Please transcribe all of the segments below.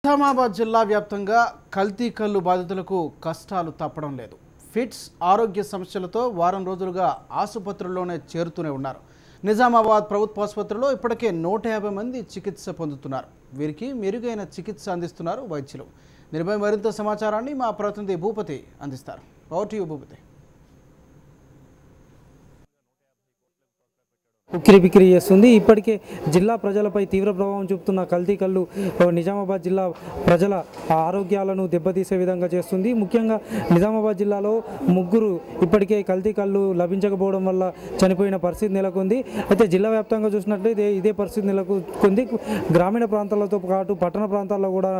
నిజామాబాద్ జిల్లా వ్యాప్తంగా కల్తీ కల్లు బాధితులకు కష్టాలు తప్పడం లేదు. ఫిట్స్ ఆరోగ్య సమస్యలతో వారం రోజులుగా ఆసుపత్రుల్లోనే చేరుతూనే ఉన్నారు. నిజామాబాద్ ప్రభుత్వ ఆసుపత్రిలో ఇప్పటికే 150 మంది చికిత్స పొందుతున్నారు. వీరికి మెరుగైన చికిత్స అందిస్తున్నారు వైద్యులు. దీనిపై మరింత సమాచారాన్ని మా ప్రతినిధి భూపతి అందిస్తారు. Over to you Bhupathi. ఉక్కిరిబిక్కిరి చేస్తుంది. ఇప్పటికే జిల్లా ప్రజలపై తీవ్ర ప్రభావం చూపుతున్న కల్తీ కల్లు నిజామాబాద్ జిల్లా ప్రజల ఆరోగ్యాలను దెబ్బతీసే విధంగా చేస్తుంది. ముఖ్యంగా నిజామాబాద్ జిల్లాలో 3 ఇప్పటికే కల్తీ కల్లు లభించకపోవడం వల్ల చనిపోయిన పరిస్థితి నెలకొంది. అయితే జిల్లా వ్యాప్తంగా చూసినట్లయితే ఇదే పరిస్థితి నెలకొంది. గ్రామీణ ప్రాంతాలతో పాటు పట్టణ ప్రాంతాల్లో కూడా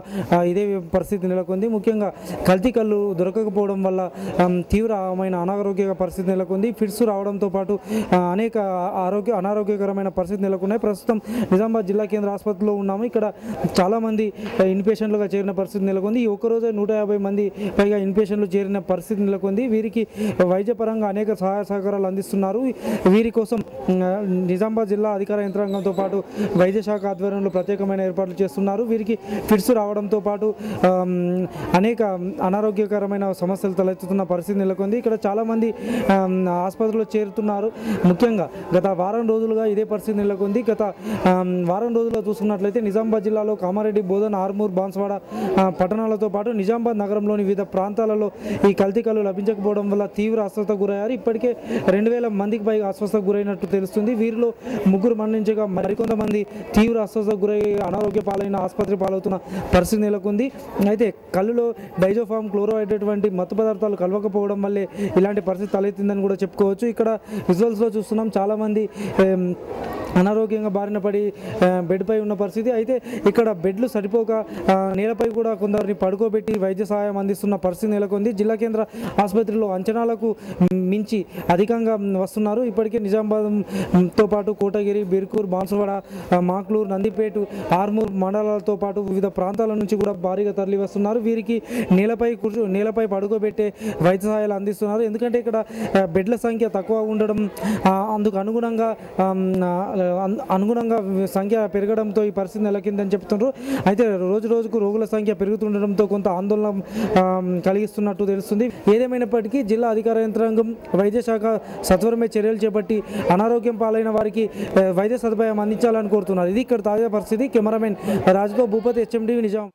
ఇదే పరిస్థితి నెలకొంది. ముఖ్యంగా కల్తీ కల్లు దొరకకపోవడం వల్ల తీవ్రమైన అనారోగ్య పరిస్థితి నెలకొంది. ఫిట్స్ రావడంతో పాటు అనేక అనారోగ్యకరమైన పరిస్థితి నెలకొన్నాయి. ప్రస్తుతం నిజామాబాద్ జిల్లా కేంద్ర ఆసుపత్రిలో ఉన్నాము. ఇక్కడ చాలామంది ఇన్పేషెంట్లుగా చేరిన పరిస్థితి నెలకొంది. ఈ ఒక్కరోజే 150 మంది పైగా ఇన్పేషెంట్లు చేరిన పరిస్థితి నెలకొంది. వీరికి వైద్యపరంగా అనేక సహాయ సహకారాలు అందిస్తున్నారు. వీరి కోసం నిజామాబాద్ జిల్లా అధికార యంత్రాంగంతో పాటు వైద్య శాఖ ఆధ్వర్యంలో ప్రత్యేకమైన ఏర్పాట్లు చేస్తున్నారు. వీరికి ఫిట్స్ రావడంతో పాటు అనేక అనారోగ్యకరమైన సమస్యలు తలెత్తుతున్న పరిస్థితి నెలకొంది. ఇక్కడ చాలామంది ఆసుపత్రిలో చేరుతున్నారు. ముఖ్యంగా గత వారం రోజులుగా ఇదే పరిస్థితి నెలకొంది. గత వారం రోజుల్లో చూసుకున్నట్లయితే నిజామాబాద్ జిల్లాలో కామారెడ్డి, బోధన్, ఆర్మూర్, బాన్స్వాడ పట్టణాలతో పాటు నిజామాబాద్ నగరంలోని వివిధ ప్రాంతాలలో ఈ కల్తీ కల్లు లభించకపోవడం వల్ల తీవ్ర అస్వస్థతకు గురయ్యారు. ఇప్పటికే 2000 మందికి పైగా అస్వస్థతకు గురైనట్టు తెలుస్తుంది. వీరిలో 3 మరణించగా మరికొంతమంది తీవ్ర అస్వస్థతకు గురై అనారోగ్య పాలైన ఆసుపత్రి పాలవుతున్న పరిస్థితి నెలకొంది. అయితే కల్లులో డైజోఫామ్, క్లోరోహైడ్రేట్ వంటి మత్తు పదార్థాలు కలవకపోవడం వల్లే ఇలాంటి పరిస్థితి తలెత్తిందని కూడా చెప్పుకోవచ్చు. ఇక్కడ విజువల్స్లో చూస్తున్నాం చాలామంది అనారోగ్యంగా బారిన పడి బెడ్పై ఉన్న పరిస్థితి. అయితే ఇక్కడ బెడ్లు సరిపోక నేలపై కూడా కొందరిని పడుకోబెట్టి వైద్య సహాయం అందిస్తున్న పరిస్థితి నెలకొంది. జిల్లా కేంద్ర ఆసుపత్రిలో అంచనాలకు మించి అధికంగా వస్తున్నారు. ఇప్పటికే నిజామాబాద్తో పాటు కోటగిరి, బిర్కూర్, బాన్సువాడ, మాక్లూర్, నందిపేట, ఆర్మూర్ మండలాలతో పాటు వివిధ ప్రాంతాల నుంచి కూడా భారీగా తరలి వస్తున్నారు. వీరికి నేలపై పడుకోబెట్టే వైద్య సహాయాలు అందిస్తున్నారు. ఎందుకంటే ఇక్కడ బెడ్ల సంఖ్య తక్కువ ఉండడం, అందుకు అనుగుణంగా సంఖ్య పెరగడంతో ఈ పరిస్థితి నెలకొందని చెప్తున్నారు. అయితే రోజు రోజుకు రోగుల సంఖ్య పెరుగుతుండడంతో కొంత ఆందోళన కలిగిస్తున్నట్టు తెలుస్తుంది. ఏదేమైనప్పటికీ జిల్లా అధికార యంత్రాంగం, వైద్య శాఖ సత్వరమే చర్యలు చేపట్టి అనారోగ్యం పాలైన వారికి వైద్య సదుపాయం అందించాలని కోరుతున్నారు. ఇది ఇక్కడ తాజా పరిస్థితి. కెమెరామెన్ రాజుతో భూపతి, HMTV నిజాం.